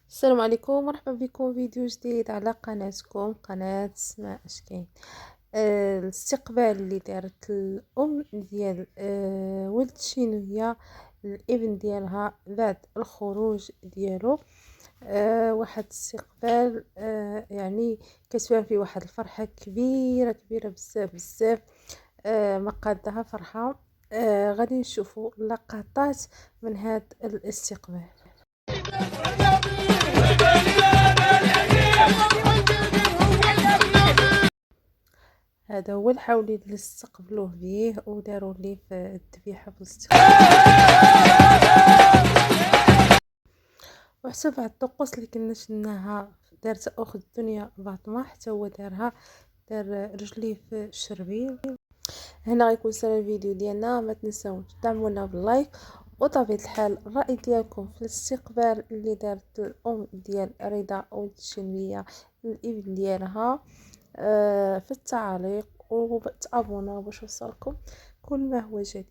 السلام عليكم، مرحبا بكم فيديو جديد على قناتكم قناة سماء أشكين. الاستقبال اللي دارت الأم ديال ولد شينوية الابن ديالها بعد الخروج ديالو. واحد الاستقبال، يعني كتبان فيه واحد الفرحة كبيرة كبيرة بزاف بزاف. ما قادها فرحة. غادي نشوفوا لقطات من هذا الاستقبال. هذا هو الحولي اللي استقبلوه بيه وداروا ليه في الذبيحه في الاستقبال. وحتى بعض الطقوس اللي كنا شفناها دارت اخت الدنيا فاطمه، حتى هو دارها، دار رجليه في الشربين. هنا غيكون سال الفيديو ديالنا، ما تنساوش دعمونا باللايك، وطبيعة الحال الرأي ديالكم في الاستقبال اللي دارت الأم ديال رضا ولد الشنوية الابن ديالها في التعاليق، وتابونا باش يوصلكم كل ما هو جديد.